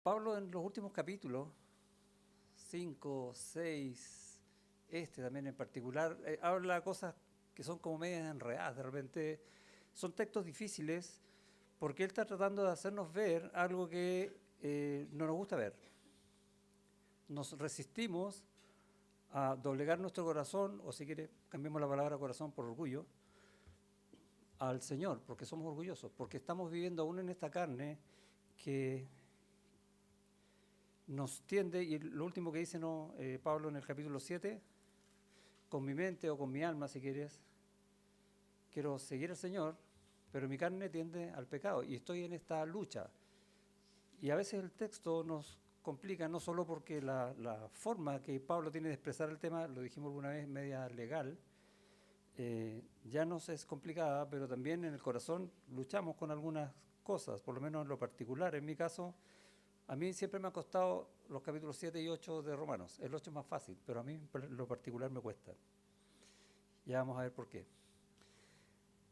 Pablo en los últimos capítulos, 5, 6, este también en particular, habla cosas que son como medias enredadas. De repente son textos difíciles porque él está tratando de hacernos ver algo que no nos gusta ver. Nos resistimos a doblegar nuestro corazón, o si quiere, cambiemos la palabra corazón por orgullo, al Señor, porque somos orgullosos, porque estamos viviendo aún en esta carne que nos tiende, y lo último que dice Pablo en el capítulo 7, con mi mente o con mi alma, si quieres, quiero seguir al Señor, pero mi carne tiende al pecado y estoy en esta lucha. Y a veces el texto nos complica, no solo porque la forma que Pablo tiene de expresar el tema, lo dijimos alguna vez, media legal, ya nos es complicada, pero también en el corazón luchamos con algunas cosas, por lo menos en lo particular. En mi caso, a mí siempre me ha costado los capítulos 7 y 8 de Romanos. El 8 es más fácil, pero a mí en lo particular me cuesta. Ya vamos a ver por qué.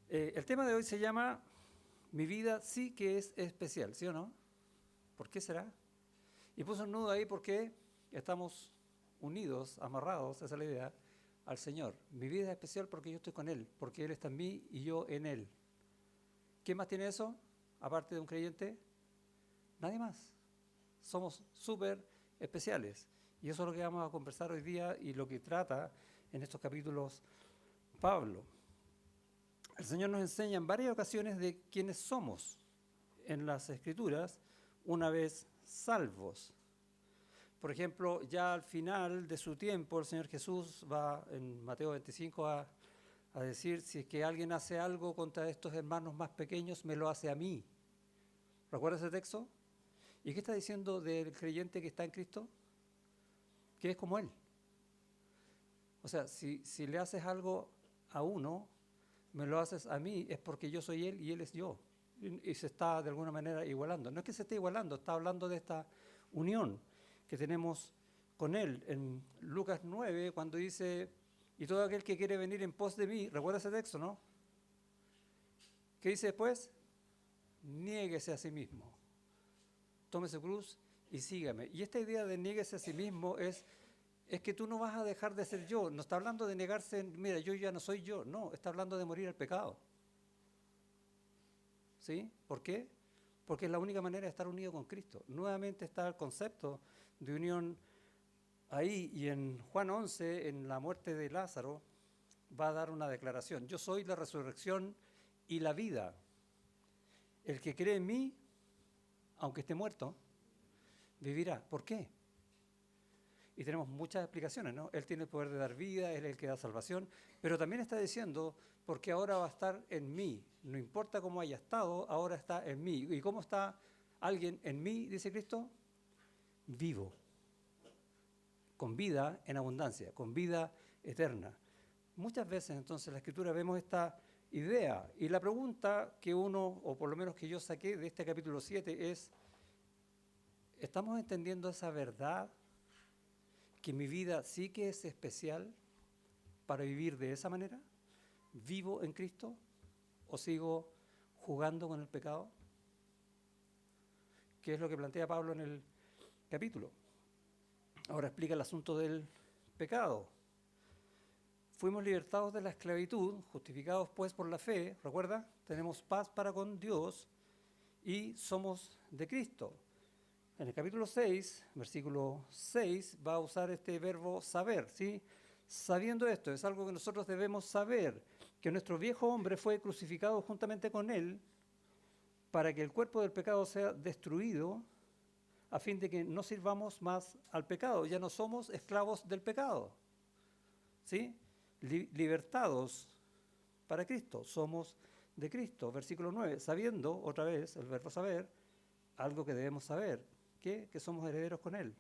El tema de hoy se llama Mi vida sí que es especial, ¿sí o no? ¿Por qué será? Y puse un nudo ahí porque estamos unidos, amarrados, esa es la idea, al Señor. Mi vida es especial porque yo estoy con Él, porque Él está en mí y yo en Él. ¿Quién más tiene eso? Aparte de un creyente, nadie más. Somos súper especiales. Y eso es lo que vamos a conversar hoy día y lo que trata en estos capítulos Pablo. El Señor nos enseña en varias ocasiones de quiénes somos en las Escrituras una vez salvos. Por ejemplo, ya al final de su tiempo, el Señor Jesús va en Mateo 25 a decir, si es que alguien hace algo contra estos hermanos más pequeños, me lo hace a mí. ¿Recuerda ese texto? ¿Y qué está diciendo del creyente que está en Cristo? Que es como Él. O sea, si le haces algo a uno, me lo haces a mí, es porque yo soy Él y Él es yo. Y se está de alguna manera igualando. No es que se esté igualando, está hablando de esta unión que tenemos con Él. En Lucas 9, cuando dice, y todo aquel que quiere venir en pos de mí, recuerda ese texto, ¿no? ¿Qué dice después? Niéguese a sí mismo. Tome su cruz y sígame. Y esta idea de niéguese a sí mismo es que tú no vas a dejar de ser yo. No está hablando de negarse, mira, yo ya no soy yo. No, está hablando de morir al pecado. ¿Sí? ¿Por qué? Porque es la única manera de estar unido con Cristo. Nuevamente está el concepto de unión ahí, y en Juan 11, en la muerte de Lázaro, va a dar una declaración. Yo soy la resurrección y la vida. El que cree en mí, aunque esté muerto, vivirá. ¿Por qué? Y tenemos muchas explicaciones, ¿no? Él tiene el poder de dar vida, Él es el que da salvación, pero también está diciendo, porque ahora va a estar en mí. No importa cómo haya estado, ahora está en mí. ¿Y cómo está alguien en mí, dice Cristo? Vivo, con vida en abundancia, con vida eterna. Muchas veces entonces en la Escritura vemos esta idea, y la pregunta que uno, o por lo menos que yo saqué de este capítulo 7 es, ¿estamos entendiendo esa verdad? Que mi vida sí que es especial para vivir de esa manera. ¿Vivo en Cristo o sigo jugando con el pecado? ¿Qué es lo que plantea Pablo en el capítulo? Ahora explica el asunto del pecado. Fuimos libertados de la esclavitud, justificados pues por la fe, ¿recuerda? Tenemos paz para con Dios y somos de Cristo. En el capítulo 6, versículo 6, va a usar este verbo saber, ¿sí? Sabiendo esto, es algo que nosotros debemos saber, que nuestro viejo hombre fue crucificado juntamente con él para que el cuerpo del pecado sea destruido, a fin de que no sirvamos más al pecado, ya no somos esclavos del pecado, ¿sí? Libertados para Cristo, somos de Cristo. Versículo 9, sabiendo, otra vez, el verbo saber, algo que debemos saber, que somos herederos con Él.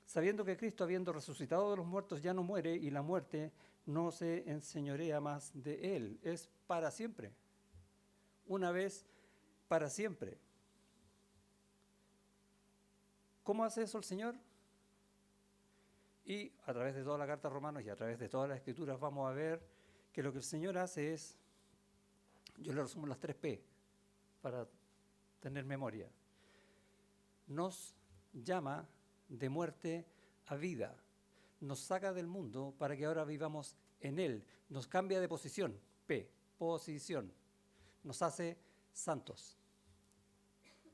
Sabiendo que Cristo, habiendo resucitado de los muertos, ya no muere y la muerte no se enseñorea más de Él. Es para siempre. Una vez para siempre. ¿Cómo hace eso el Señor? Y a través de toda la carta a Romanos y a través de todas las Escrituras vamos a ver que lo que el Señor hace es, yo le resumo las 3 P para tener memoria. Nos llama de muerte a vida. Nos saca del mundo para que ahora vivamos en Él. Nos cambia de posición. Posición. Nos hace santos.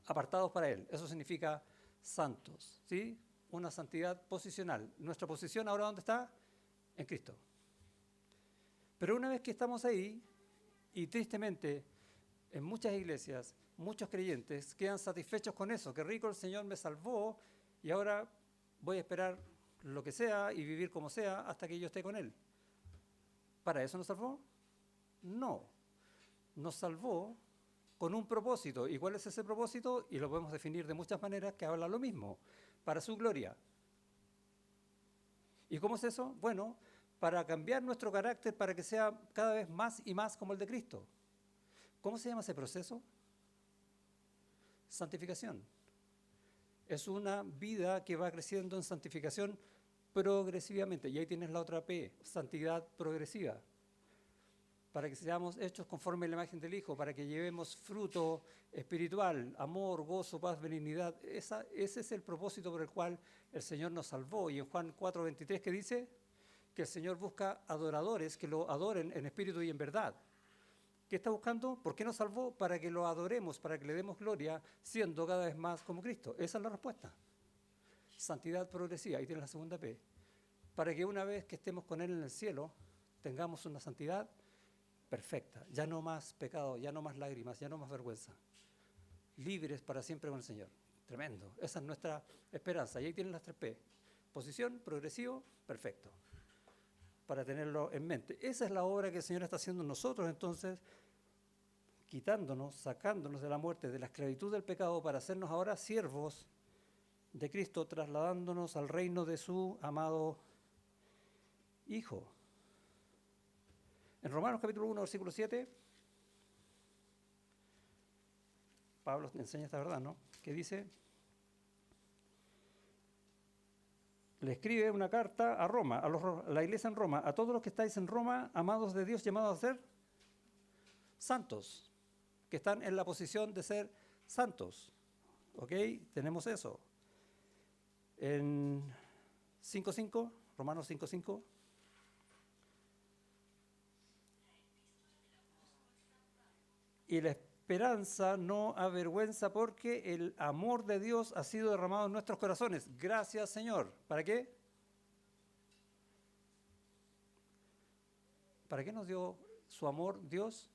Apartados para Él. Eso significa santos. ¿Sí? Una santidad posicional. Nuestra posición ahora, ¿dónde está? En Cristo. Pero una vez que estamos ahí, y tristemente en muchas iglesias, muchos creyentes quedan satisfechos con eso. Qué rico, el Señor me salvó y ahora voy a esperar lo que sea y vivir como sea hasta que yo esté con Él. ¿Para eso nos salvó? No. Nos salvó con un propósito. ¿Y cuál es ese propósito? Y lo podemos definir de muchas maneras que habla lo mismo. Para su gloria. ¿Y cómo es eso? Bueno, para cambiar nuestro carácter para que sea cada vez más y más como el de Cristo. ¿Cómo se llama ese proceso? Santificación. Es una vida que va creciendo en santificación progresivamente. Y ahí tienes la otra P, santidad progresiva. Para que seamos hechos conforme a la imagen del Hijo, para que llevemos fruto espiritual, amor, gozo, paz, benignidad. Ese es el propósito por el cual el Señor nos salvó. Y en Juan 4:23, ¿qué dice? Que el Señor busca adoradores que lo adoren en espíritu y en verdad. ¿Qué está buscando? ¿Por qué nos salvó? Para que lo adoremos, para que le demos gloria, siendo cada vez más como Cristo. Esa es la respuesta. Santidad progresiva, ahí tiene la segunda P. Para que una vez que estemos con Él en el cielo, tengamos una santidad perfecta. Ya no más pecado, ya no más lágrimas, ya no más vergüenza. Libres para siempre con el Señor. Tremendo. Esa es nuestra esperanza. Y ahí tienen las tres P. Posición, progresivo, perfecto. Para tenerlo en mente. Esa es la obra que el Señor está haciendo en nosotros, entonces, quitándonos, sacándonos de la muerte, de la esclavitud del pecado, para hacernos ahora siervos de Cristo, trasladándonos al reino de su amado Hijo. En Romanos capítulo 1, versículo 7, Pablo enseña esta verdad, ¿no? Que dice, le escribe una carta a Roma, a la iglesia en Roma, a todos los que estáis en Roma, amados de Dios, llamados a ser santos, que están en la posición de ser santos. ¿Ok? Tenemos eso. En 5:5, Romanos 5:5. Y la esperanza no avergüenza porque el amor de Dios ha sido derramado en nuestros corazones. Gracias, Señor. ¿Para qué? ¿Para qué nos dio su amor Dios?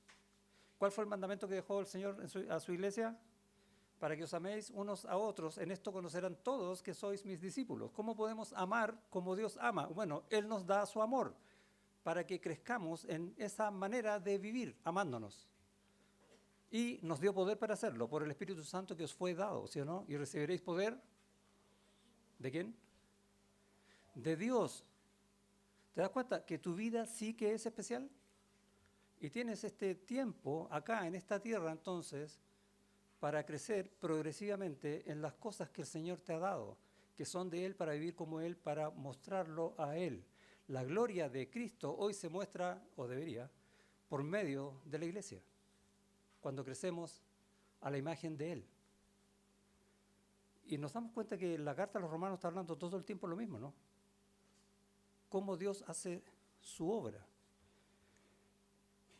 ¿Cuál fue el mandamiento que dejó el Señor a su iglesia? Para que os améis unos a otros. En esto conocerán todos que sois mis discípulos. ¿Cómo podemos amar como Dios ama? Bueno, Él nos da su amor para que crezcamos en esa manera de vivir, amándonos. Y nos dio poder para hacerlo, por el Espíritu Santo que os fue dado, ¿sí o no? Y recibiréis poder, ¿de quién? De Dios. ¿Te das cuenta que tu vida sí que es especial? Y tienes este tiempo acá, en esta tierra, entonces, para crecer progresivamente en las cosas que el Señor te ha dado, que son de Él, para vivir como Él, para mostrarlo a Él. La gloria de Cristo hoy se muestra, o debería, por medio de la iglesia, cuando crecemos a la imagen de Él. Y nos damos cuenta que la carta a los romanos está hablando todo el tiempo lo mismo, ¿no? Cómo Dios hace su obra.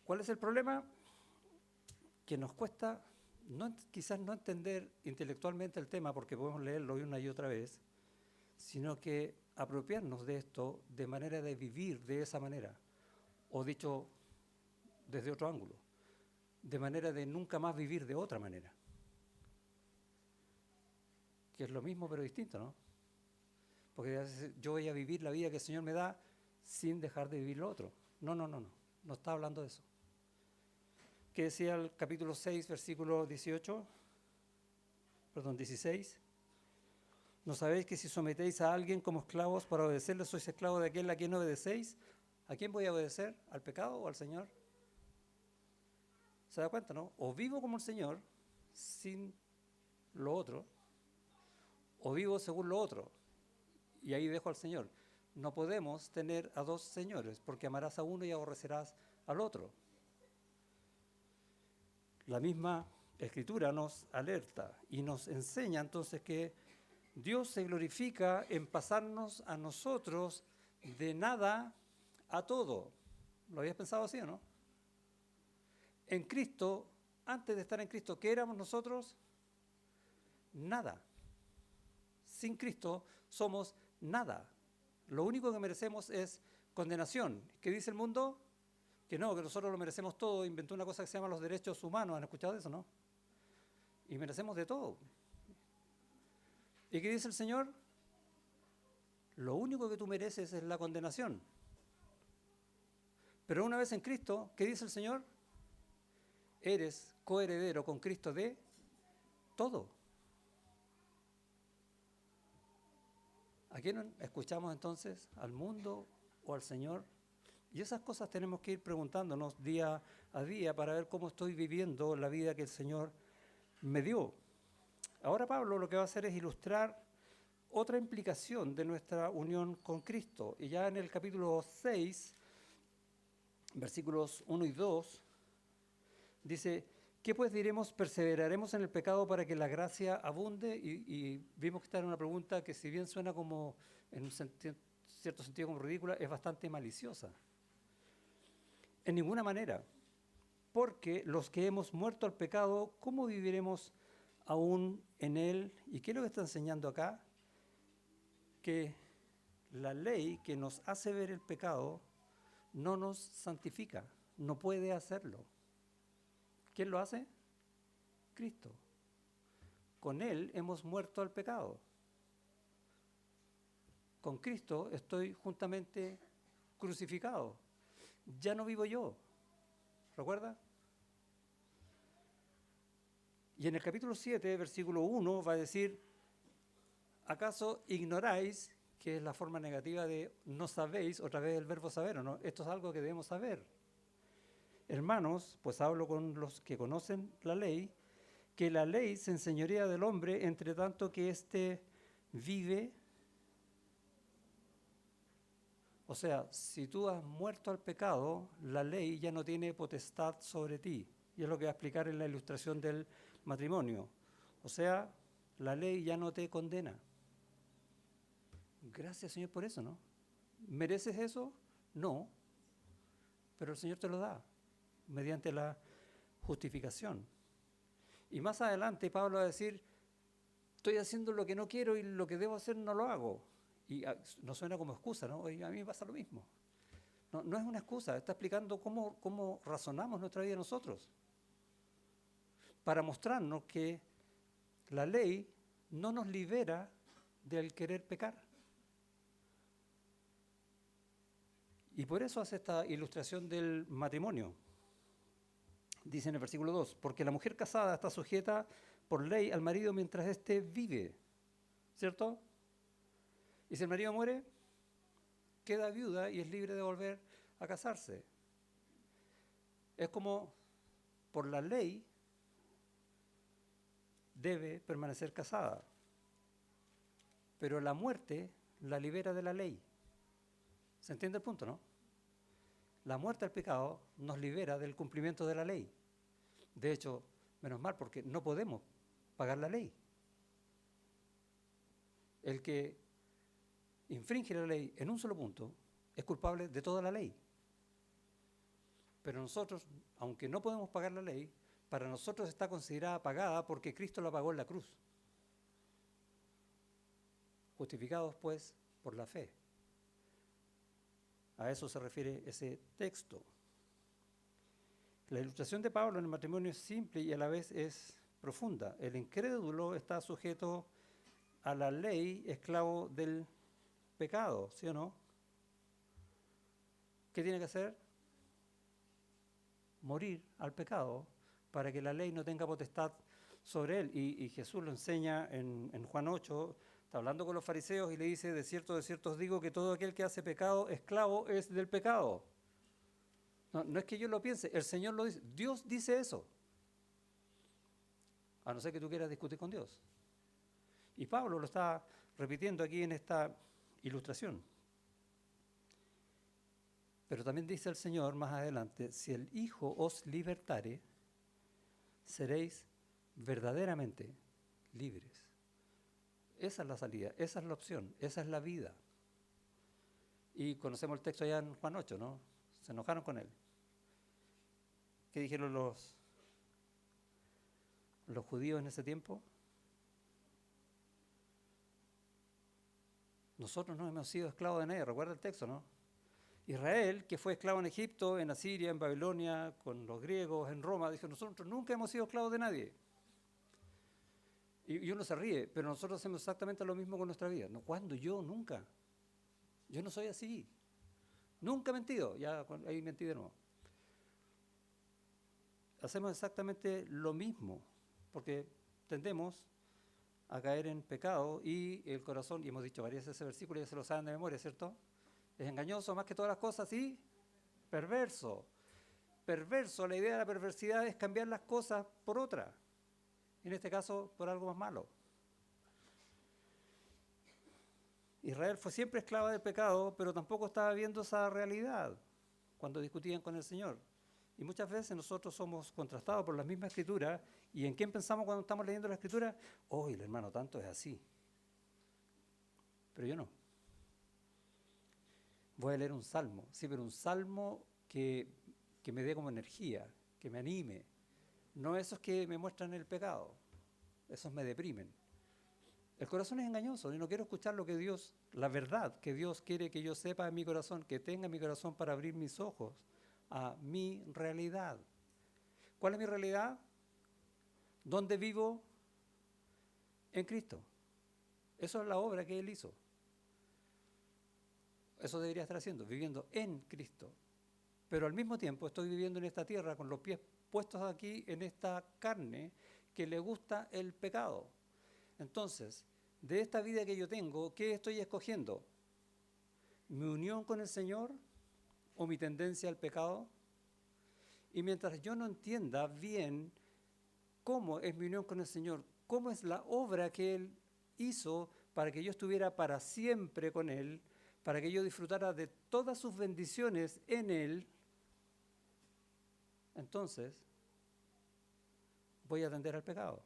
¿Cuál es el problema? Que nos cuesta quizás no entender intelectualmente el tema, porque podemos leerlo una y otra vez, sino que apropiarnos de esto de manera de vivir de esa manera, o dicho desde otro ángulo, de manera de nunca más vivir de otra manera. Que es lo mismo pero distinto, ¿no? Porque yo voy a vivir la vida que el Señor me da sin dejar de vivir lo otro. No está hablando de eso. ¿Qué decía el capítulo 6, versículo 16? ¿No sabéis que si sometéis a alguien como esclavos para obedecerle, sois esclavos de aquel a quien obedecéis? ¿A quién voy a obedecer? ¿Al pecado o al Señor? ¿Se da cuenta, no? O vivo como el Señor, sin lo otro, o vivo según lo otro, y ahí dejo al Señor. No podemos tener a dos señores, porque amarás a uno y aborrecerás al otro. La misma Escritura nos alerta y nos enseña entonces que Dios se glorifica en pasarnos a nosotros de nada a todo. ¿Lo habías pensado así o no? En Cristo, antes de estar en Cristo, ¿qué éramos nosotros? Nada. Sin Cristo somos nada. Lo único que merecemos es condenación. ¿Qué dice el mundo? Que no, que nosotros lo merecemos todo. Inventó una cosa que se llama los derechos humanos. ¿Han escuchado de eso, no? Y merecemos de todo. ¿Y qué dice el Señor? Lo único que tú mereces es la condenación. Pero una vez en Cristo, ¿qué dice el Señor? Eres coheredero con Cristo de todo. ¿A quién escuchamos entonces? ¿Al mundo o al Señor? Y esas cosas tenemos que ir preguntándonos día a día para ver cómo estoy viviendo la vida que el Señor me dio. Ahora Pablo lo que va a hacer es ilustrar otra implicación de nuestra unión con Cristo. Y ya en el capítulo 6, versículos 1 y 2, dice, ¿qué pues diremos? ¿Perseveraremos en el pecado para que la gracia abunde? Y vimos que esta era una pregunta que si bien suena como, en un cierto sentido como ridícula, es bastante maliciosa. En ninguna manera. Porque los que hemos muerto al pecado, ¿cómo viviremos aún en él? ¿Y qué es lo que está enseñando acá? Que la ley que nos hace ver el pecado no nos santifica, no puede hacerlo. ¿Quién lo hace? Cristo. Con Él hemos muerto al pecado. Con Cristo estoy juntamente crucificado. Ya no vivo yo. ¿Recuerda? Y en el capítulo 7, versículo 1, va a decir, ¿acaso ignoráis, que es la forma negativa de no sabéis, otra vez el verbo saber, o no? Esto es algo que debemos saber. Hermanos, pues hablo con los que conocen la ley, que la ley se enseñorea del hombre entre tanto que éste vive. O sea, si tú has muerto al pecado, la ley ya no tiene potestad sobre ti. Y es lo que va a explicar en la ilustración del matrimonio. O sea, la ley ya no te condena. Gracias, Señor, por eso, ¿no? ¿Mereces eso? No, pero el Señor te lo da mediante la justificación. Y más adelante Pablo va a decir, estoy haciendo lo que no quiero y lo que debo hacer no lo hago. Y no suena como excusa, ¿no? Oye, a mí me pasa lo mismo. No, no es una excusa, está explicando cómo razonamos nuestra vida nosotros. Para mostrarnos que la ley no nos libera del querer pecar. Y por eso hace esta ilustración del matrimonio. Dice en el versículo 2, porque la mujer casada está sujeta por ley al marido mientras éste vive, ¿cierto? Y si el marido muere, queda viuda y es libre de volver a casarse. Es como por la ley debe permanecer casada, pero la muerte la libera de la ley. ¿Se entiende el punto, no? La muerte al pecado nos libera del cumplimiento de la ley. De hecho, menos mal, porque no podemos pagar la ley. El que infringe la ley en un solo punto es culpable de toda la ley. Pero nosotros, aunque no podemos pagar la ley, para nosotros está considerada pagada porque Cristo la pagó en la cruz. Justificados, pues, por la fe. A eso se refiere ese texto. La ilustración de Pablo en el matrimonio es simple y a la vez es profunda. El incrédulo está sujeto a la ley, esclavo del pecado, ¿sí o no? ¿Qué tiene que hacer? Morir al pecado para que la ley no tenga potestad sobre él. Y Jesús lo enseña en Juan 8, está hablando con los fariseos y le dice, de cierto os digo que todo aquel que hace pecado, esclavo es del pecado. No es que yo lo piense, el Señor lo dice, Dios dice eso. A no ser que tú quieras discutir con Dios. Y Pablo lo está repitiendo aquí en esta ilustración. Pero también dice el Señor más adelante, si el Hijo os libertare, seréis verdaderamente libres. esa es la salida, esa es la opción, esa es la vida. Y conocemos el texto allá en Juan 8, ¿no? Se enojaron con él. ¿Qué dijeron los judíos en ese tiempo? Nosotros no hemos sido esclavos de nadie, recuerda el texto, ¿no? Israel, que fue esclavo en Egipto, en Asiria, en Babilonia, con los griegos, en Roma, dijo, nosotros nunca hemos sido esclavos de nadie. Y uno se ríe, pero nosotros hacemos exactamente lo mismo con nuestra vida. No, ¿cuándo? Yo nunca. Yo no soy así. Nunca he mentido. Ya ahí mentí de nuevo. Hacemos exactamente lo mismo, porque tendemos a caer en pecado y el corazón, y hemos dicho varias veces ese versículo, ya se lo saben de memoria, ¿cierto? Es engañoso más que todas las cosas y perverso. Perverso, la idea de la perversidad es cambiar las cosas por otra. En este caso, por algo más malo. Israel fue siempre esclava del pecado, pero tampoco estaba viendo esa realidad cuando discutían con el Señor. Y muchas veces nosotros somos contrastados por la misma escritura. ¿Y en quién pensamos cuando estamos leyendo la escritura? Oh, el hermano tanto es así. Pero yo no. Voy a leer un salmo. Sí, pero un salmo que me dé como energía, que me anime. No esos que me muestran el pecado. Esos me deprimen. El corazón es engañoso y no quiero escuchar lo que Dios, la verdad que Dios quiere que yo sepa en mi corazón, que tenga en mi corazón para abrir mis ojos a mi realidad. ¿Cuál es mi realidad? ¿Dónde vivo? En Cristo. Eso es la obra que Él hizo. Eso debería estar haciendo, viviendo en Cristo. Pero al mismo tiempo estoy viviendo en esta tierra con los pies puestos aquí en esta carne que le gusta el pecado. Entonces, de esta vida que yo tengo, ¿qué estoy escogiendo? ¿Mi unión con el Señor o mi tendencia al pecado? Y mientras yo no entienda bien cómo es mi unión con el Señor, cómo es la obra que Él hizo para que yo estuviera para siempre con Él, para que yo disfrutara de todas sus bendiciones en Él, entonces voy a atender al pecado.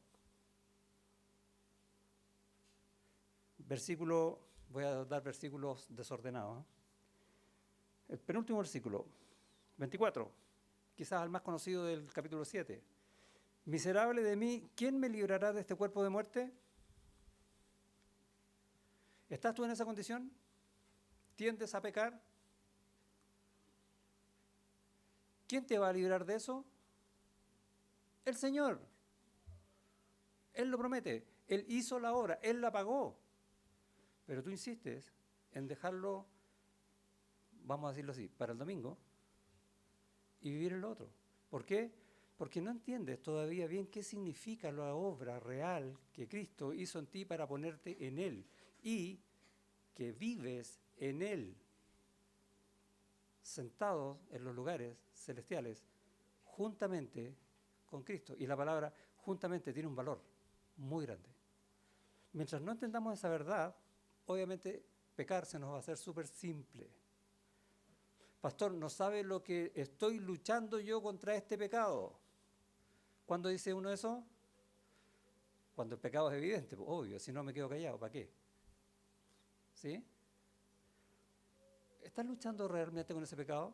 Voy a dar versículos desordenados. El penúltimo versículo, 24, quizás el más conocido del capítulo 7. Miserable de mí, ¿quién me librará de este cuerpo de muerte? ¿Estás tú en esa condición? ¿Tiendes a pecar? ¿Quién te va a librar de eso? El Señor. Él lo promete. Él hizo la obra, Él la pagó. Pero tú insistes en dejarlo, vamos a decirlo así, para el domingo y vivir el otro. ¿Por qué? Porque no entiendes todavía bien qué significa la obra real que Cristo hizo en ti para ponerte en Él y que vives en Él, sentados en los lugares celestiales, juntamente con Cristo. Y la palabra juntamente tiene un valor muy grande. Mientras no entendamos esa verdad, obviamente pecar se nos va a hacer súper simple. Pastor, ¿no sabe lo que estoy luchando yo contra este pecado? ¿Cuándo dice uno eso? Cuando el pecado es evidente, pues, obvio, si no me quedo callado, ¿para qué? ¿Sí? ¿Estás luchando realmente con ese pecado?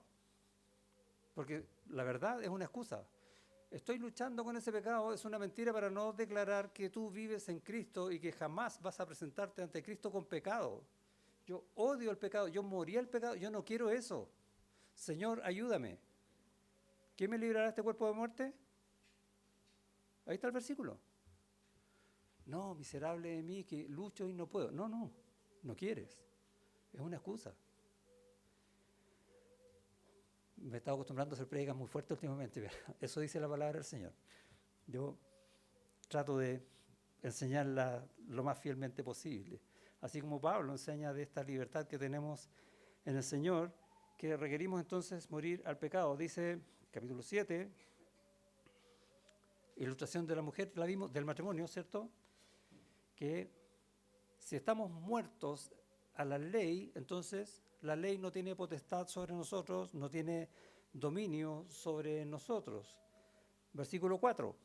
Porque la verdad es una excusa. Estoy luchando con ese pecado, es una mentira para no declarar que tú vives en Cristo y que jamás vas a presentarte ante Cristo con pecado. Yo odio el pecado, yo morí al pecado, yo no quiero eso. Señor, ayúdame. ¿Quién me librará de este cuerpo de muerte? Ahí está el versículo. No, miserable de mí que lucho y no puedo. No, no quieres. Es una excusa. Me he estado acostumbrando a hacer predicas muy fuertes últimamente. Eso dice la palabra del Señor. Yo trato de enseñarla lo más fielmente posible. Así como Pablo enseña de esta libertad que tenemos en el Señor, que requerimos entonces morir al pecado. Dice, capítulo 7, ilustración de la mujer, la vimos, del matrimonio, ¿cierto? Que si estamos muertos a la ley, entonces la ley no tiene potestad sobre nosotros, no tiene dominio sobre nosotros. Versículo 4.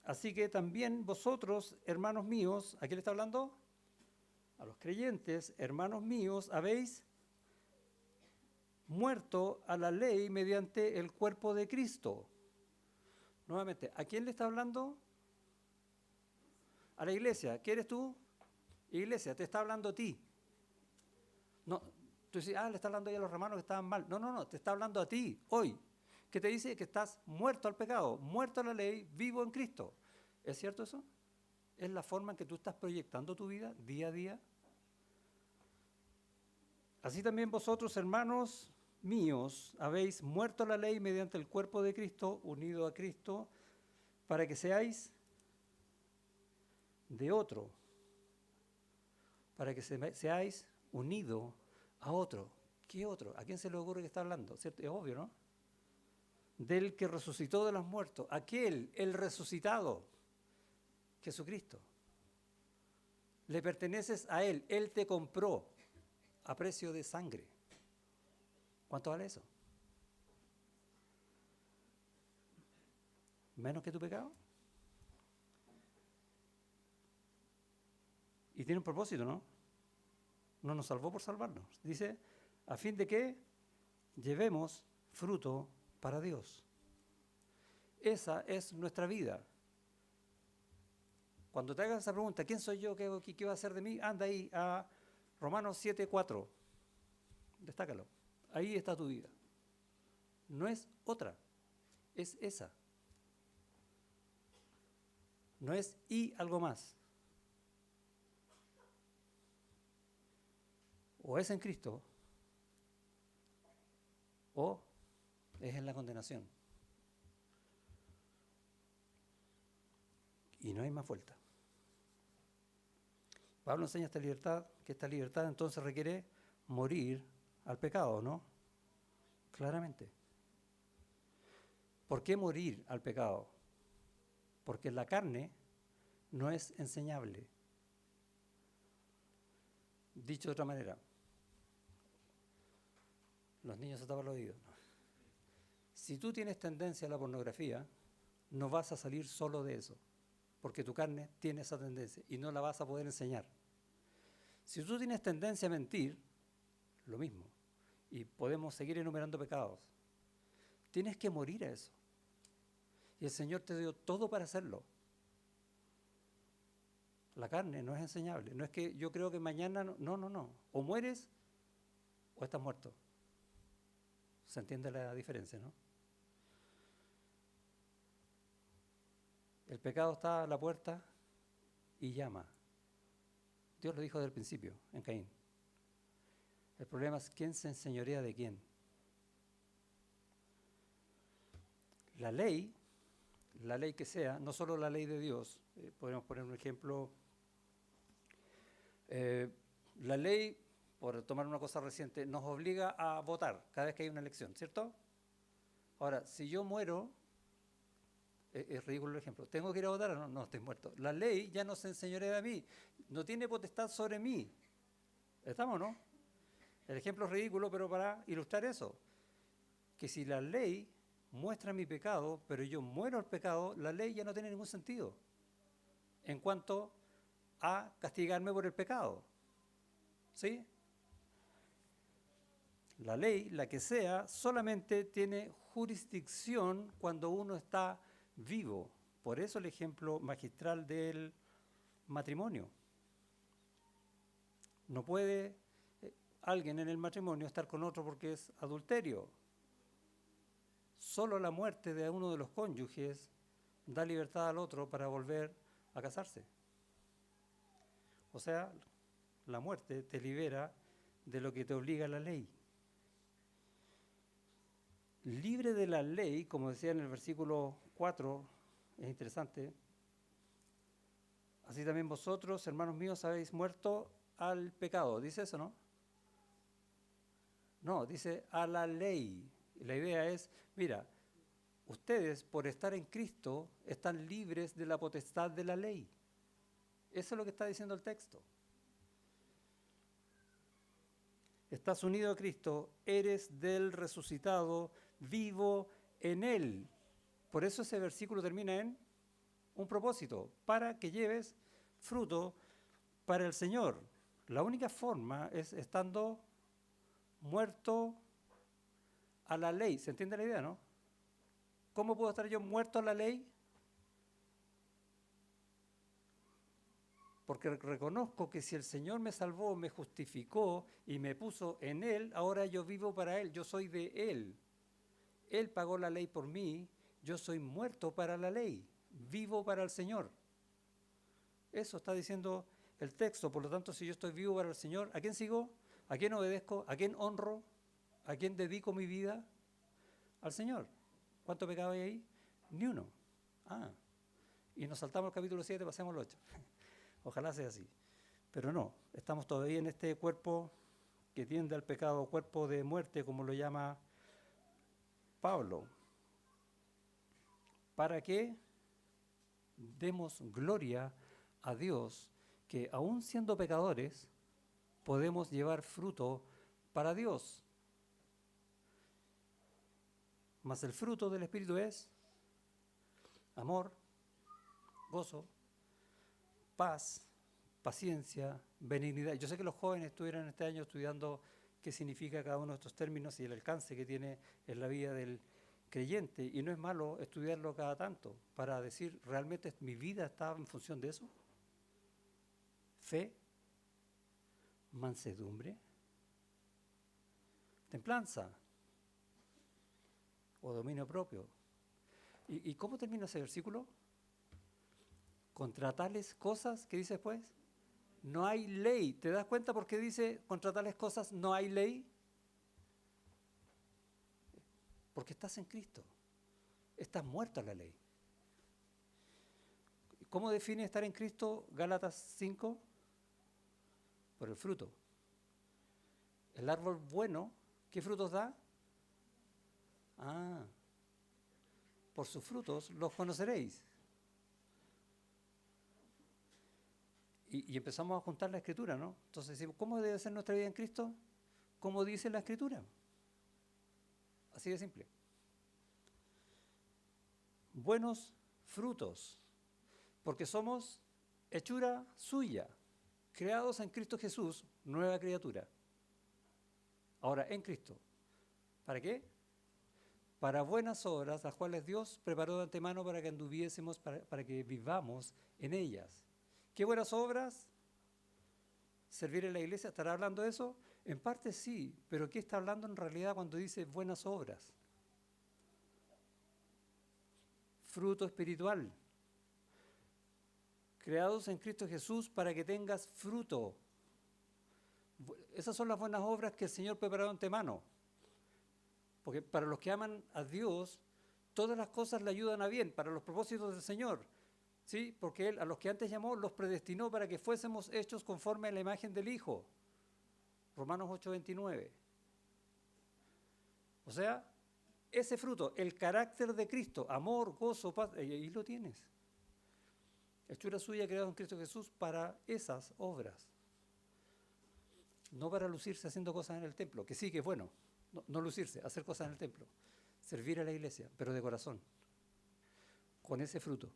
Así que también vosotros, hermanos míos, ¿a quién le está hablando? a los creyentes, hermanos míos, habéis muerto a la ley mediante el cuerpo de Cristo. Nuevamente, ¿a quién le está hablando? A la iglesia. ¿Qué eres tú? Iglesia, te está hablando a ti. No, tú dices, le está hablando ahí a los romanos que estaban mal. No, te está hablando a ti, hoy. Que te dice que estás muerto al pecado, muerto a la ley, vivo en Cristo. ¿Es cierto eso? ¿Es la forma en que tú estás proyectando tu vida día a día? Así también vosotros, hermanos míos, habéis muerto a la ley mediante el cuerpo de Cristo, unido a Cristo, para que seáis de otro, para que seáis unido a otro. ¿Qué otro? ¿A quién se le ocurre que está hablando? ¿Cierto? Es obvio, ¿no? Del que resucitó de los muertos, aquel, el resucitado, Jesucristo. Le perteneces a Él, Él te compró a precio de sangre. ¿Cuánto vale eso? ¿Menos que tu pecado? Y tiene un propósito, ¿no? No nos salvó por salvarnos. Dice, a fin de que llevemos fruto para Dios. Esa es nuestra vida. Cuando te hagas esa pregunta, ¿quién soy yo? ¿Qué va a hacer de mí? Anda ahí a Romanos 7:4. Destácalo. Ahí está tu vida. No es otra, es esa. No es y algo más. O es en Cristo, o es en la condenación. Y no hay más vuelta. Pablo enseña esta libertad, que esta libertad entonces requiere morir al pecado, ¿no? Claramente. ¿Por qué morir al pecado? Porque la carne no es enseñable. Dicho de otra manera, los niños se tapan los oídos. Si tú tienes tendencia a la pornografía, no vas a salir solo de eso, porque tu carne tiene esa tendencia y no la vas a poder enseñar. Si tú tienes tendencia a mentir, lo mismo, y podemos seguir enumerando pecados. Tienes que morir a eso. Y el Señor te dio todo para hacerlo. La carne no es enseñable. No es que yo creo que mañana... No. O mueres o estás muerto. ¿Se entiende la diferencia, no? El pecado está a la puerta y llama. Dios lo dijo desde el principio, en Caín. El problema es quién se enseñorea de quién. La ley que sea, no solo la ley de Dios, podemos poner un ejemplo. La ley, por tomar una cosa reciente, nos obliga a votar cada vez que hay una elección, ¿cierto? Ahora, si yo muero, es ridículo el ejemplo, ¿tengo que ir a votar o no? No, estoy muerto. La ley ya no se enseñorea de mí, no tiene potestad sobre mí. ¿Estamos, no? El ejemplo es ridículo, pero para ilustrar eso, que si la ley muestra mi pecado, pero yo muero al pecado, la ley ya no tiene ningún sentido en cuanto a castigarme por el pecado. ¿Sí? La ley, la que sea, solamente tiene jurisdicción cuando uno está vivo. Por eso el ejemplo magistral del matrimonio. No puede alguien en el matrimonio estar con otro porque es adulterio. Solo la muerte de uno de los cónyuges da libertad al otro para volver a casarse. O sea, la muerte te libera de lo que te obliga la ley. Libre de la ley, como decía en el versículo 4, es interesante. Así también vosotros, hermanos míos, habéis muerto al pecado. ¿Dice eso, no? No, dice a la ley. La idea es, mira, ustedes por estar en Cristo están libres de la potestad de la ley. Eso es lo que está diciendo el texto. Estás unido a Cristo, eres del resucitado, vivo en Él. Por eso ese versículo termina en un propósito, para que lleves fruto para el Señor. La única forma es estando muerto a la ley. ¿Se entiende la idea, no? ¿Cómo puedo estar yo muerto a la ley? Porque reconozco que si el Señor me salvó, me justificó y me puso en Él, ahora yo vivo para Él, yo soy de Él. Él pagó la ley por mí, yo soy muerto para la ley, vivo para el Señor. Eso está diciendo el texto. Por lo tanto, si yo estoy vivo para el Señor, ¿a quién sigo? ¿A quién obedezco? ¿A quién honro? ¿A quién dedico mi vida? Al Señor. ¿Cuánto pecado hay ahí? Ni uno. Y nos saltamos el capítulo 7, pasemos al 8. Ojalá sea así. Pero no, estamos todavía en este cuerpo que tiende al pecado, cuerpo de muerte, como lo llama Pablo. ¿Para qué demos gloria a Dios que aún siendo pecadores podemos llevar fruto para Dios? Mas el fruto del Espíritu es amor, gozo, paz, paciencia, benignidad. Yo sé que los jóvenes estuvieron este año estudiando qué significa cada uno de estos términos y el alcance que tiene en la vida del creyente, y no es malo estudiarlo cada tanto para decir, ¿realmente mi vida está en función de eso? Fe, mansedumbre, templanza o dominio propio. ¿Y cómo termina ese versículo? Contra tales cosas, ¿qué dice después? No hay ley. ¿Te das cuenta por qué dice contra tales cosas no hay ley? Porque estás en Cristo. Estás muerto a la ley. ¿Cómo define estar en Cristo Gálatas 5? Por el fruto. El árbol bueno, ¿qué frutos da? Por sus frutos los conoceréis. Y empezamos a juntar la Escritura, ¿no? Entonces decimos, ¿cómo debe ser nuestra vida en Cristo? ¿Cómo dice la Escritura? Así de simple. Buenos frutos, porque somos hechura suya, creados en Cristo Jesús, nueva criatura. Ahora, en Cristo. ¿Para qué? Para buenas obras, las cuales Dios preparó de antemano para que anduviésemos, para que vivamos en ellas. ¿Qué buenas obras? ¿Servir en la iglesia? ¿Estará hablando de eso? En parte sí, pero ¿qué está hablando en realidad cuando dice buenas obras? Fruto espiritual. Creados en Cristo Jesús para que tengas fruto. Esas son las buenas obras que el Señor preparó de antemano. Porque para los que aman a Dios, todas las cosas le ayudan a bien, para los propósitos del Señor. ¿Sí? Porque Él, a los que antes llamó, los predestinó para que fuésemos hechos conforme a la imagen del Hijo. Romanos 8:29. O sea, ese fruto, el carácter de Cristo, amor, gozo, paz, y ahí lo tienes. Hechura suya creado en Cristo Jesús para esas obras. No para lucirse haciendo cosas en el templo, que sí que es bueno, no lucirse, hacer cosas en el templo. Servir a la iglesia, pero de corazón, con ese fruto.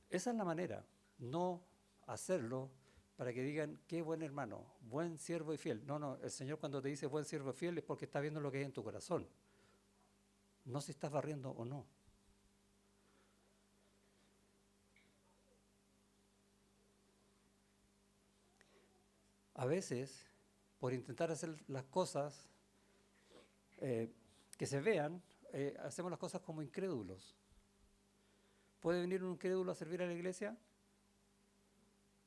Esa es la manera, no hacerlo para que digan, qué buen hermano, buen siervo y fiel. No, el Señor cuando te dice buen siervo y fiel es porque está viendo lo que hay en tu corazón, no si estás barriendo o no. A veces, por intentar hacer las cosas que se vean, hacemos las cosas como incrédulos. ¿Puede venir un incrédulo a servir a la iglesia?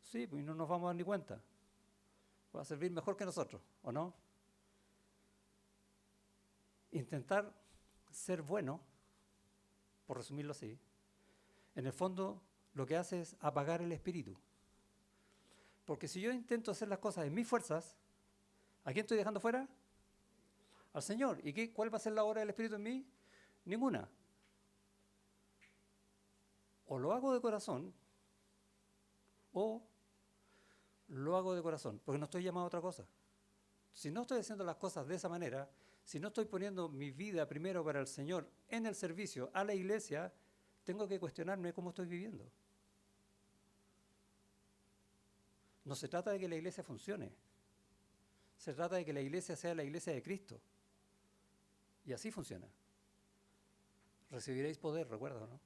Sí, pues no nos vamos a dar ni cuenta. Va a servir mejor que nosotros, ¿o no? Intentar ser bueno, por resumirlo así, en el fondo lo que hace es apagar el espíritu. Porque si yo intento hacer las cosas en mis fuerzas, ¿a quién estoy dejando fuera? Al Señor. ¿Y cuál va a ser la obra del Espíritu en mí? Ninguna. O lo hago de corazón, o lo hago de corazón, porque no estoy llamado a otra cosa. Si no estoy haciendo las cosas de esa manera, si no estoy poniendo mi vida primero para el Señor en el servicio a la iglesia, tengo que cuestionarme cómo estoy viviendo. No se trata de que la iglesia funcione. Se trata de que la iglesia sea la iglesia de Cristo. Y así funciona. Recibiréis poder, recuerda, ¿no?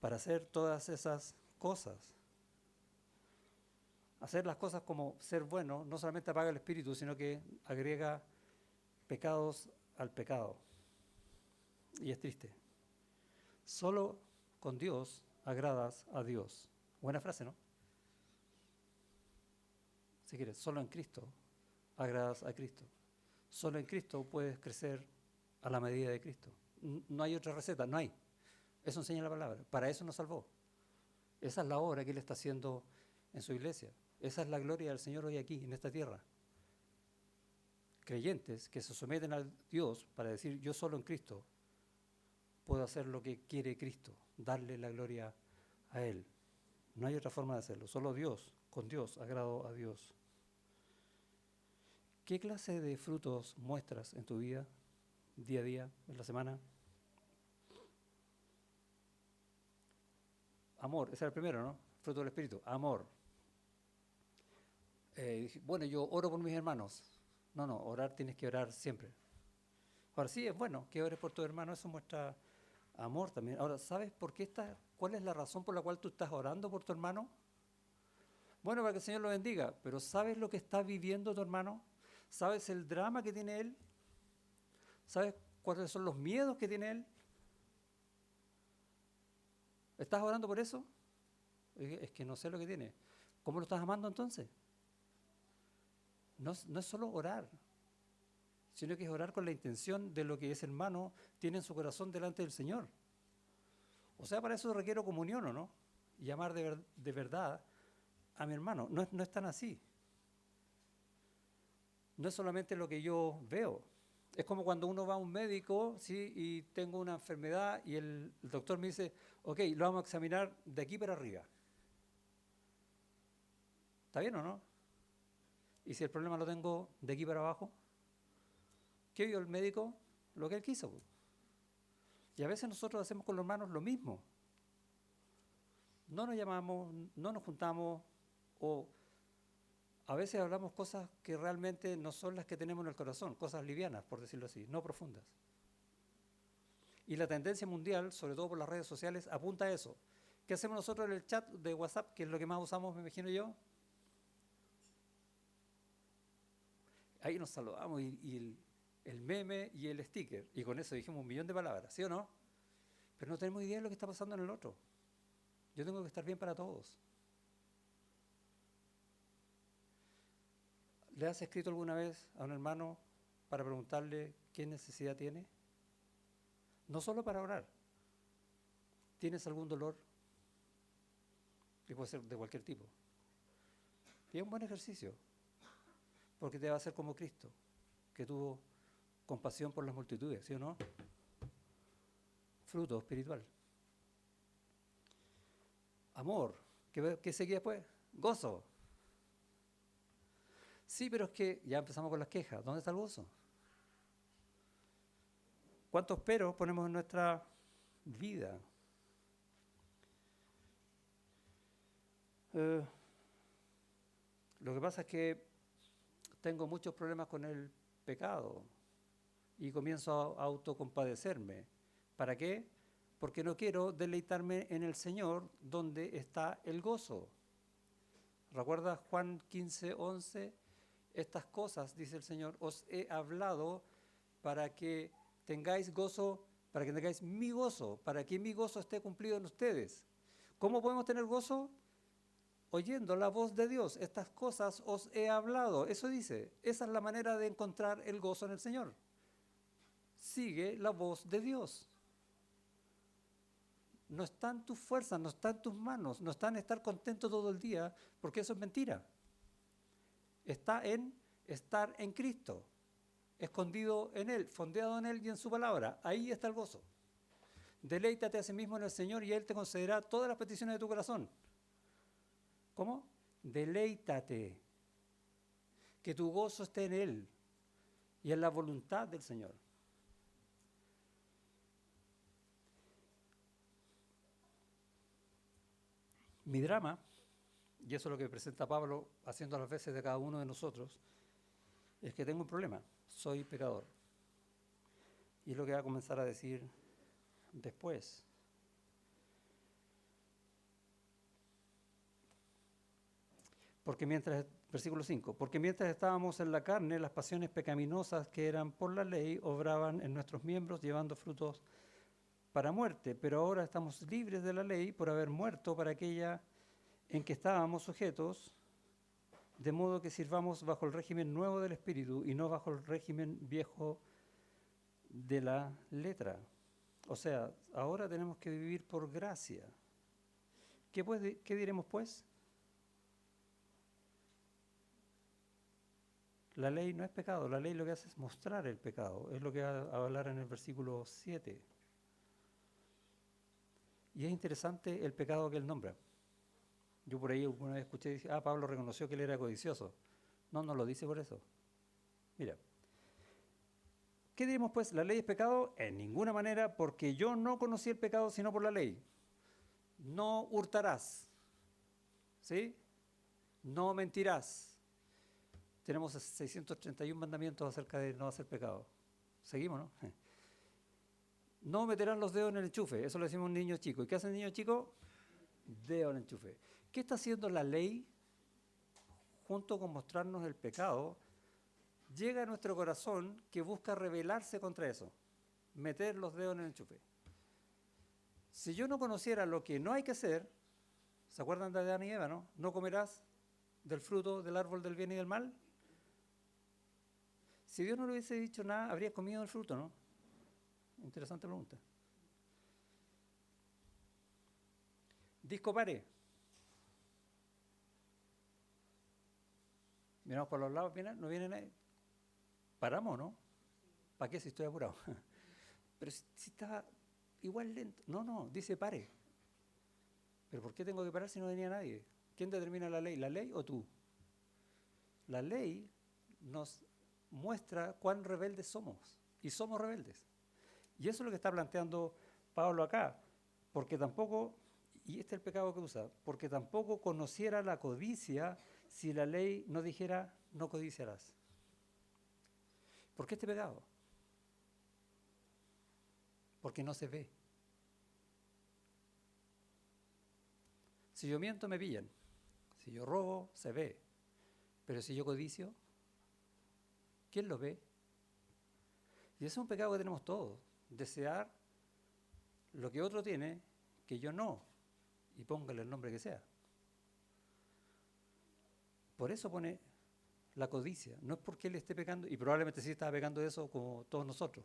Para hacer todas esas cosas. Hacer las cosas como ser bueno no solamente apaga el espíritu, sino que agrega pecados al pecado. Y es triste. Solo con Dios agradas a Dios. Buena frase, ¿no? Si quieres, solo en Cristo agradas a Cristo. Solo en Cristo puedes crecer a la medida de Cristo. No hay otra receta, no hay. Eso enseña la palabra. Para eso nos salvó. Esa es la obra que Él está haciendo en su iglesia. Esa es la gloria del Señor hoy aquí, en esta tierra. Creyentes que se someten a Dios para decir, yo solo en Cristo puedo hacer lo que quiere Cristo, darle la gloria a Él. No hay otra forma de hacerlo. Solo Dios, con Dios, agrado a Dios. ¿Qué clase de frutos muestras en tu vida, día a día, en la semana? Amor, ese era el primero, ¿no? Fruto del Espíritu, amor. Bueno, yo oro por mis hermanos. No, orar tienes que orar siempre. Ahora sí, es bueno que ores por tu hermano, eso muestra amor también. Ahora, ¿sabes por qué cuál es la razón por la cual tú estás orando por tu hermano? Bueno, para que el Señor lo bendiga, pero ¿sabes lo que está viviendo tu hermano? ¿Sabes el drama que tiene él? ¿Sabes cuáles son los miedos que tiene él? ¿Estás orando por eso? Es que no sé lo que tiene. ¿Cómo lo estás amando entonces? No es solo orar, sino que es orar con la intención de lo que ese hermano tiene en su corazón delante del Señor. O sea, para eso requiero comunión, ¿o no? Y amar de verdad a mi hermano. No es tan así. No es solamente lo que yo veo. Es como cuando uno va a un médico, ¿sí? Y tengo una enfermedad y el doctor me dice, ok, lo vamos a examinar de aquí para arriba. ¿Está bien o no? Y si el problema lo tengo de aquí para abajo, ¿qué vio el médico? Lo que él quiso. Y a veces nosotros hacemos con los hermanos lo mismo. No nos llamamos, no nos juntamos, o a veces hablamos cosas que realmente no son las que tenemos en el corazón, cosas livianas, por decirlo así, no profundas. Y la tendencia mundial, sobre todo por las redes sociales, apunta a eso. ¿Qué hacemos nosotros en el chat de WhatsApp, que es lo que más usamos, me imagino yo? Ahí nos saludamos y el meme y el sticker, y con eso dijimos 1.000.000 de palabras, ¿sí o no? Pero no tenemos idea de lo que está pasando en el otro. Yo tengo que estar bien para todos. ¿Le has escrito alguna vez a un hermano para preguntarle qué necesidad tiene? No solo para orar. ¿Tienes algún dolor? Y puede ser de cualquier tipo. Y es un buen ejercicio, porque te va a hacer como Cristo, que tuvo compasión por las multitudes, ¿sí o no? Fruto espiritual. Amor. ¿Qué seguía después? Gozo. Sí, pero es que ya empezamos con las quejas. ¿Dónde está el gozo? ¿Cuántos peros ponemos en nuestra vida? Lo que pasa es que tengo muchos problemas con el pecado y comienzo a autocompadecerme. ¿Para qué? Porque no quiero deleitarme en el Señor donde está el gozo. ¿Recuerdas Juan 15:11? Estas cosas, dice el Señor, os he hablado para que tengáis gozo, para que tengáis mi gozo, para que mi gozo esté cumplido en ustedes. ¿Cómo podemos tener gozo? Oyendo la voz de Dios. Estas cosas os he hablado. Eso dice. Esa es la manera de encontrar el gozo en el Señor. Sigue la voz de Dios. No está en tus fuerzas, no está en tus manos, no está en estar contento todo el día, porque eso es mentira. Está en estar en Cristo, escondido en Él, fondeado en Él y en su palabra. Ahí está el gozo. Deleítate a sí mismo en el Señor y Él te concederá todas las peticiones de tu corazón. ¿Cómo? Deleítate. Que tu gozo esté en Él y en la voluntad del Señor. Mi drama y eso es lo que presenta Pablo haciendo las veces de cada uno de nosotros, es que tengo un problema, soy pecador. Y es lo que va a comenzar a decir después. Versículo 5, porque mientras estábamos en la carne, las pasiones pecaminosas que eran por la ley obraban en nuestros miembros llevando frutos para muerte, pero ahora estamos libres de la ley por haber muerto para aquella en que estábamos sujetos, de modo que sirvamos bajo el régimen nuevo del Espíritu y no bajo el régimen viejo de la letra. O sea, ahora tenemos que vivir por gracia. ¿Qué diremos pues? La ley no es pecado, la ley lo que hace es mostrar el pecado, es lo que va a hablar en el versículo 7. Y es interesante el pecado que él nombra. Yo por ahí alguna vez escuché y dije, Pablo reconoció que él era codicioso. No lo dice por eso. Mira, ¿qué diremos pues? ¿La ley es pecado? En ninguna manera, porque yo no conocí el pecado sino por la ley. No hurtarás, ¿sí? No mentirás. Tenemos 631 mandamientos acerca de no hacer pecado. Seguimos, ¿no? No meterás los dedos en el enchufe. Eso lo decimos a un niño chico. ¿Y qué hace el niño chico? Dedo en el enchufe. ¿Qué está haciendo la ley? Junto con mostrarnos el pecado, llega a nuestro corazón que busca rebelarse contra eso. Meter los dedos en el enchufe. Si yo no conociera lo que no hay que hacer, ¿se acuerdan de Adán y Eva, no? ¿No comerás del fruto del árbol del bien y del mal? Si Dios no le hubiese dicho nada, habría comido el fruto, ¿no? Interesante pregunta. Disco pare. Miramos por los lados, no viene nadie. Paramos, ¿no? ¿Para qué si estoy apurado? Pero si está igual lento. No, dice pare. ¿Pero por qué tengo que parar si no venía nadie? ¿Quién determina la ley? ¿La ley o tú? La ley nos muestra cuán rebeldes somos. Y somos rebeldes. Y eso es lo que está planteando Pablo acá. Porque tampoco, y este es el pecado que usa, porque tampoco conociera la codicia si la ley no dijera no codiciarás. ¿Por qué este pecado? Porque no se ve. Si yo miento, me pillan. Si yo robo, se ve. Pero si yo codicio, ¿quién lo ve? Y ese es un pecado que tenemos todos. Desear lo que otro tiene, que yo no. Y póngale el nombre que sea. Por eso pone la codicia. No es porque él esté pecando, y probablemente sí estaba pecando de eso como todos nosotros.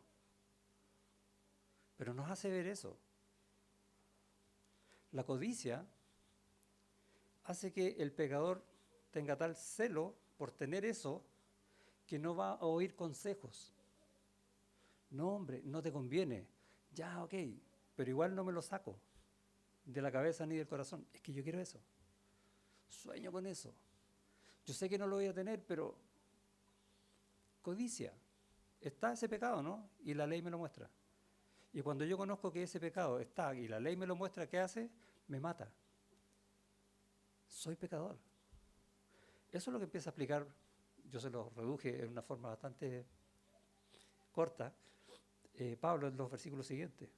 Pero nos hace ver eso. La codicia hace que el pecador tenga tal celo por tener eso que no va a oír consejos. No, hombre, no te conviene. Ya, ok, pero igual no me lo saco de la cabeza ni del corazón. Es que yo quiero eso. Sueño con eso. Yo sé que no lo voy a tener, pero codicia. Está ese pecado, ¿no? Y la ley me lo muestra. Y cuando yo conozco que ese pecado está y la ley me lo muestra, ¿qué hace? Me mata. Soy pecador. Eso es lo que empieza a explicar. Yo se lo reduje en una forma bastante corta. Pablo en los versículos siguientes.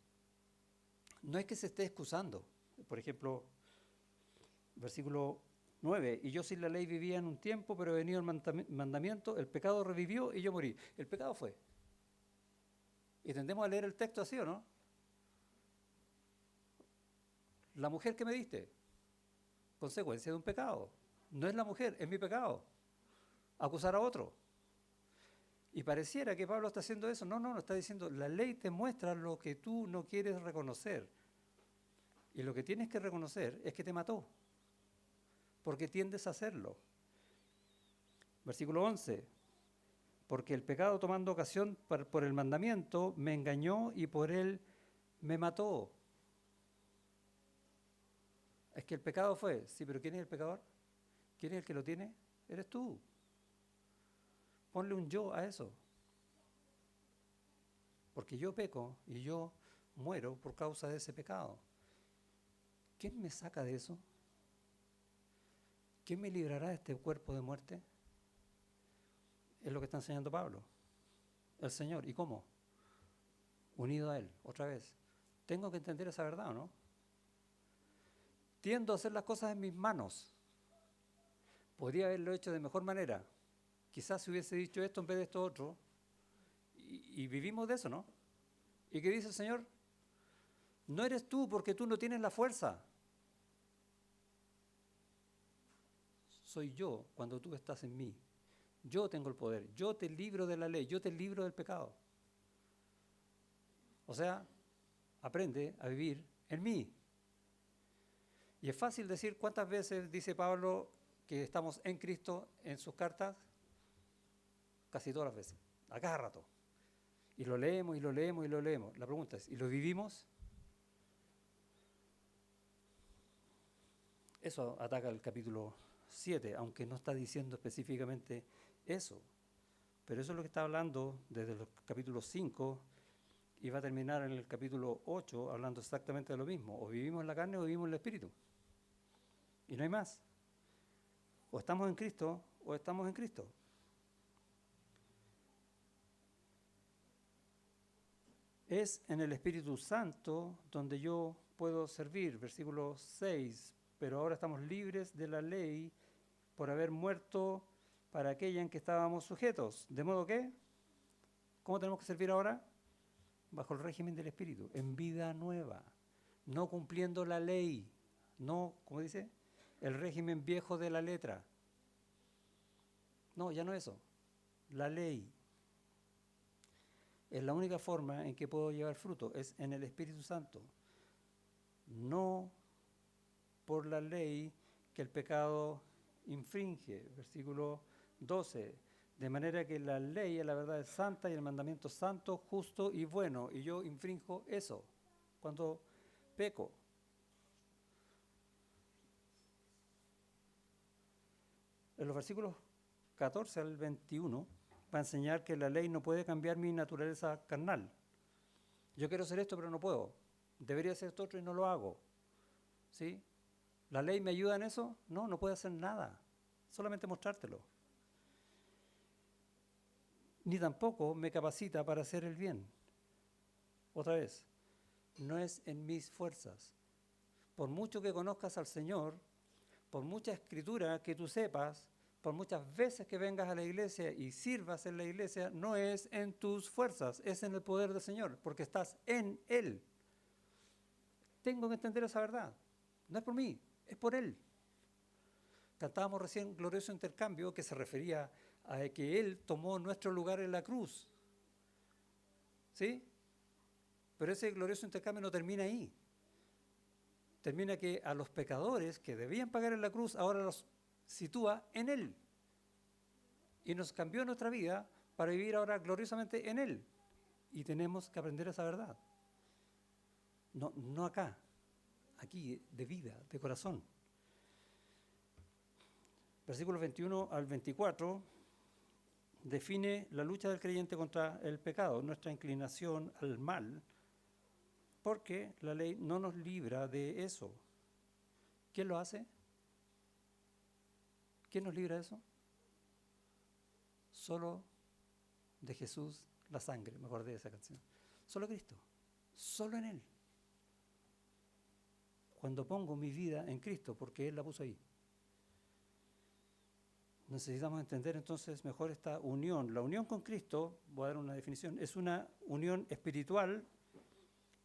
No es que se esté excusando. Por ejemplo, versículo 9. Y yo sin la ley vivía en un tiempo, pero venido el mandamiento, el pecado revivió y yo morí. El pecado fue. Y tendemos a leer el texto así, ¿o no? La mujer que me diste, consecuencia de un pecado. No es la mujer, es mi pecado. Acusar a otro. Y pareciera que Pablo está haciendo eso. No, está diciendo, la ley te muestra lo que tú no quieres reconocer. Y lo que tienes que reconocer es que te mató. Porque tiendes a hacerlo. Versículo 11. Porque el pecado tomando ocasión por el mandamiento me engañó y por él me mató. Es que el pecado fue, sí, pero ¿quién es el pecador? ¿Quién es el que lo tiene? Eres tú. Ponle un yo a eso. Porque yo peco y yo muero por causa de ese pecado. ¿Quién me saca de eso? ¿quién me librará de este cuerpo de muerte? Es lo que está enseñando Pablo. El Señor. ¿Y cómo? Unido a Él, otra vez. Tengo que entender esa verdad, ¿o no? Tiendo a hacer las cosas en mis manos. Podría haberlo hecho de mejor manera. Quizás si hubiese dicho esto en vez de esto otro. Y vivimos de eso, ¿no? ¿Y qué dice el Señor? No eres tú porque tú no tienes la fuerza. Soy yo cuando tú estás en mí. Yo tengo el poder. Yo te libro de la ley. Yo te libro del pecado. O sea, aprende a vivir en mí. Y es fácil decir cuántas veces dice Pablo que estamos en Cristo en sus cartas. Casi todas las veces, a cada rato. Y lo leemos y lo leemos y lo leemos. La pregunta es, ¿y lo vivimos? Eso ataca el capítulo 7, aunque no está diciendo específicamente eso. Pero eso es lo que está hablando desde el capítulo 5 y va a terminar en el capítulo 8 hablando exactamente de lo mismo. O vivimos en la carne o vivimos en el espíritu. Y no hay más. O estamos en Cristo o estamos en Cristo. Es en el Espíritu Santo donde yo puedo servir. Versículo 6. Pero ahora estamos libres de la ley por haber muerto para aquella en que estábamos sujetos. ¿De modo que? ¿Cómo tenemos que servir ahora? Bajo el régimen del Espíritu, en vida nueva, no cumpliendo la ley, no, ¿cómo dice? El régimen viejo de la letra. No, ya no eso. La ley es la única forma en que puedo llevar fruto, es en el Espíritu Santo. No por la ley que el pecado infringe. Versículo 12. De manera que la ley es la verdad es santa y el mandamiento santo, justo y bueno. Y yo infrinjo eso cuando peco. En los versículos 14 al 21 va a enseñar que la ley no puede cambiar mi naturaleza carnal. Yo quiero hacer esto, pero no puedo. Debería hacer esto otro y no lo hago. ¿Sí? ¿La ley me ayuda en eso? No, no puede hacer nada. Solamente mostrártelo. Ni tampoco me capacita para hacer el bien. Otra vez, no es en mis fuerzas. Por mucho que conozcas al Señor, por mucha escritura que tú sepas, por muchas veces que vengas a la iglesia y sirvas en la iglesia, no es en tus fuerzas, es en el poder del Señor, porque estás en Él. Tengo que entender esa verdad. No es por mí, es por Él. Cantábamos recién Glorioso Intercambio, que se refería a que Él tomó nuestro lugar en la cruz. ¿Sí? Pero ese glorioso intercambio no termina ahí. Termina que a los pecadores que debían pagar en la cruz, ahora los sitúa en Él. Y nos cambió nuestra vida para vivir ahora gloriosamente en Él. Y tenemos que aprender esa verdad. No acá, aquí, de vida, de corazón. Versículos 21 al 24 define la lucha del creyente contra el pecado, nuestra inclinación al mal, porque la ley no nos libra de eso. ¿Quién lo hace? ¿Quién nos libra de eso? Solo de Jesús la sangre, me acordé de esa canción. Solo Cristo, solo en Él. Cuando pongo mi vida en Cristo, porque Él la puso ahí. Necesitamos entender entonces mejor esta unión. La unión con Cristo, voy a dar una definición, es una unión espiritual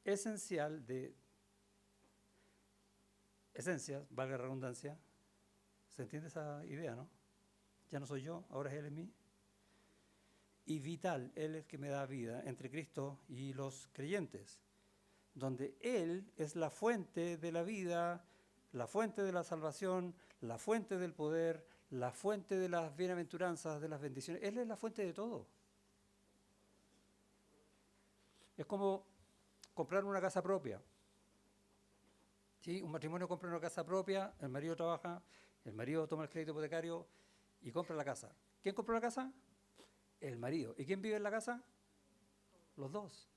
esencial de esencias, valga la redundancia. ¿Se entiende esa idea, no? Ya no soy yo, ahora es Él en mí. Y vital, Él es el que me da vida entre Cristo y los creyentes, donde Él es la fuente de la vida, la fuente de la salvación, la fuente del poder, la fuente de las bienaventuranzas, de las bendiciones. Él es la fuente de todo. Es como comprar una casa propia. ¿Sí? Un matrimonio compra una casa propia, el marido trabaja, el marido toma el crédito hipotecario y compra la casa. ¿Quién compró la casa? El marido. ¿Y quién vive en la casa? Los dos.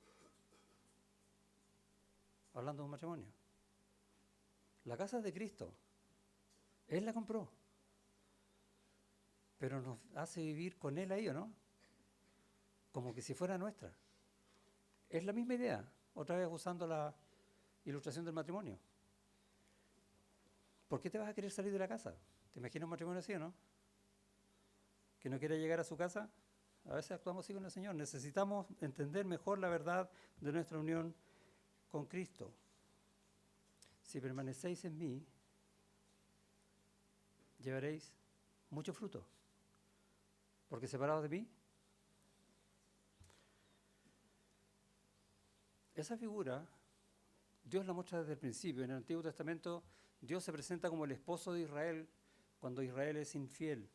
Hablando de un matrimonio. La casa es de Cristo. Él la compró. pero nos hace vivir con Él ahí, ¿o no? Como que si fuera nuestra. Es la misma idea, otra vez usando la ilustración del matrimonio. ¿Por qué te vas a querer salir de la casa? ¿Te imaginas un matrimonio así o no? ¿Que no quiere llegar a su casa? A veces actuamos así con el Señor. Necesitamos entender mejor la verdad de nuestra unión con Cristo. Si permanecéis en mí, llevaréis mucho fruto. Porque separados de mí, esa figura, Dios la muestra desde el principio. En el Antiguo Testamento, Dios se presenta como el esposo de Israel cuando Israel es infiel.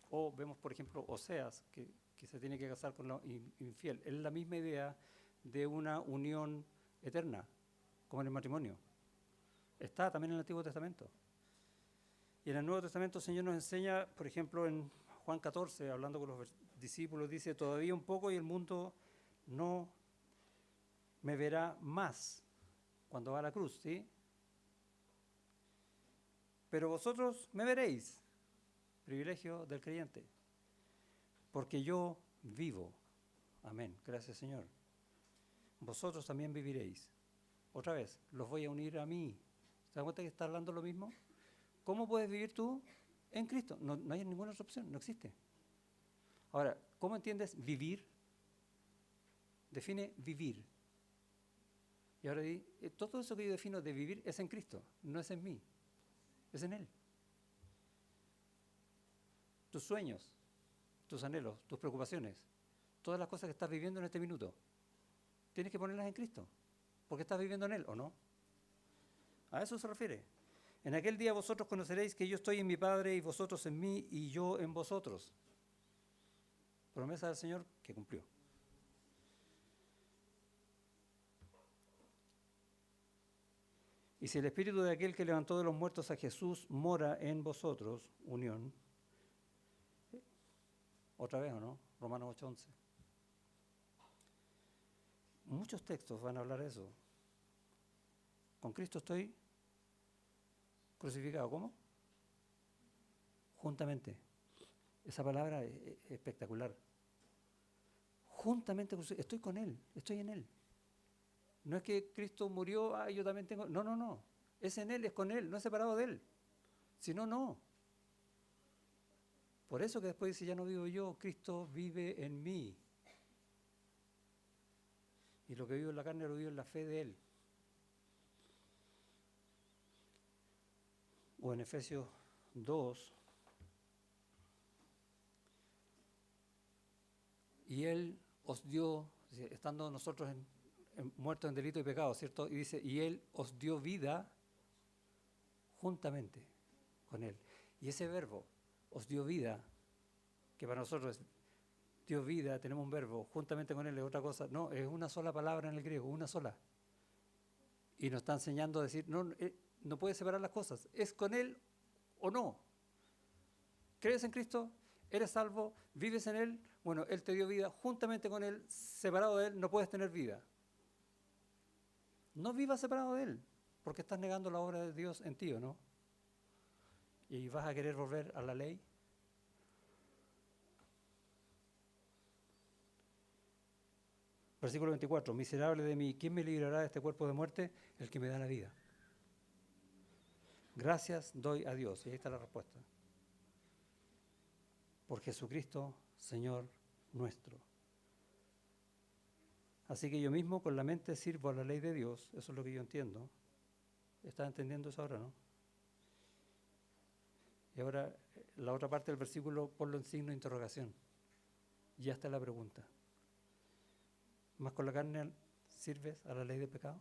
O vemos, por ejemplo, Oseas, que se tiene que casar con la infiel. Es la misma idea de una unión eterna, como en el matrimonio. Está también en el Antiguo Testamento. Y en el Nuevo Testamento el Señor nos enseña, por ejemplo, en Juan 14, hablando con los discípulos, dice, todavía un poco y el mundo no me verá más cuando va a la cruz, ¿sí? Pero vosotros me veréis, privilegio del creyente, porque yo vivo. Amén, gracias Señor. Vosotros también viviréis. Otra vez, los voy a unir a mí. ¿Se dan cuenta que está hablando lo mismo? ¿Cómo puedes vivir tú en Cristo? No hay ninguna otra opción, no existe. Ahora, ¿cómo entiendes vivir? Define vivir. Y ahora todo eso que yo defino de vivir es en Cristo, no es en mí, es en Él. Tus sueños, tus anhelos, tus preocupaciones, todas las cosas que estás viviendo en este minuto, tienes que ponerlas en Cristo, porque estás viviendo en Él, ¿o no? A eso se refiere. En aquel día vosotros conoceréis que yo estoy en mi Padre y vosotros en mí y yo en vosotros. Promesa del Señor que cumplió. Y si el espíritu de aquel que levantó de los muertos a Jesús mora en vosotros, unión. Otra vez, ¿o no? Romanos 8:11. Muchos textos van a hablar de eso. Con Cristo estoy crucificado. ¿Cómo? Juntamente. Esa palabra es espectacular. Juntamente estoy con Él, estoy en Él. No es que Cristo murió, yo también tengo. No, no, no. Es en Él, es con Él, no es separado de Él. Si no, no. Por eso que después dice, ya no vivo yo, Cristo vive en mí. Y lo que vivo en la carne lo vivo en la fe de Él. O en Efesios 2. Y Él os dio, estando nosotros muertos en delito y pecado, ¿cierto? Y dice, y Él os dio vida juntamente con Él. Y ese verbo, os dio vida, que para nosotros es dio vida, tenemos un verbo, juntamente con Él es otra cosa. No, es una sola palabra en el griego, una sola. Y nos está enseñando a decir, no, no puedes separar las cosas, es con Él o no. ¿Crees en Cristo? ¿Eres salvo? ¿Vives en Él? Bueno, Él te dio vida, juntamente con Él, separado de Él, no puedes tener vida. No vivas separado de Él, porque estás negando la obra de Dios en ti, ¿o no? Y vas a querer volver a la ley. Versículo 24, miserable de mí, ¿quién me librará de este cuerpo de muerte? El que me da la vida. Gracias doy a Dios, y ahí está la respuesta. Por Jesucristo, Señor nuestro. Así que yo mismo con la mente sirvo a la ley de Dios, eso es lo que yo entiendo. ¿Estás entendiendo eso ahora, no? Y ahora, la otra parte del versículo, ponlo en signo de interrogación. Ya está la pregunta. ¿Más con la carne sirves a la ley del pecado?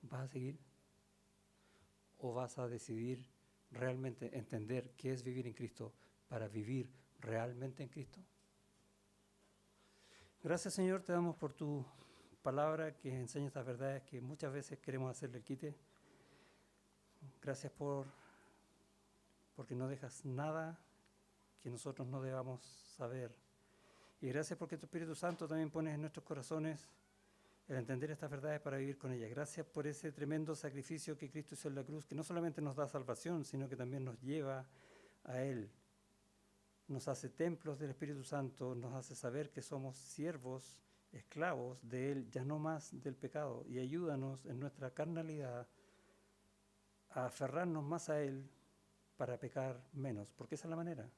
¿Vas a seguir? ¿O vas a decidir realmente entender qué es vivir en Cristo para vivir realmente en Cristo? Gracias, Señor, te damos por tu palabra que enseña estas verdades que muchas veces queremos hacerle el quite. Gracias porque no dejas nada que nosotros no debamos saber. Y gracias porque tu Espíritu Santo también pones en nuestros corazones el entender estas verdades para vivir con ellas. Gracias por ese tremendo sacrificio que Cristo hizo en la cruz, que no solamente nos da salvación, sino que también nos lleva a Él, nos hace templos del Espíritu Santo, nos hace saber que somos siervos, esclavos de Él, ya no más del pecado, y ayúdanos en nuestra carnalidad a aferrarnos más a Él para pecar menos, porque esa es la manera.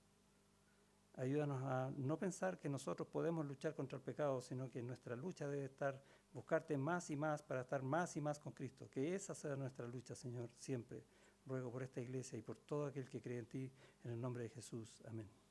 Ayúdanos a no pensar que nosotros podemos luchar contra el pecado, sino que nuestra lucha debe estar, buscarte más y más para estar más y más con Cristo. Que esa sea nuestra lucha, Señor, siempre. Ruego por esta iglesia y por todo aquel que cree en ti, en el nombre de Jesús. Amén.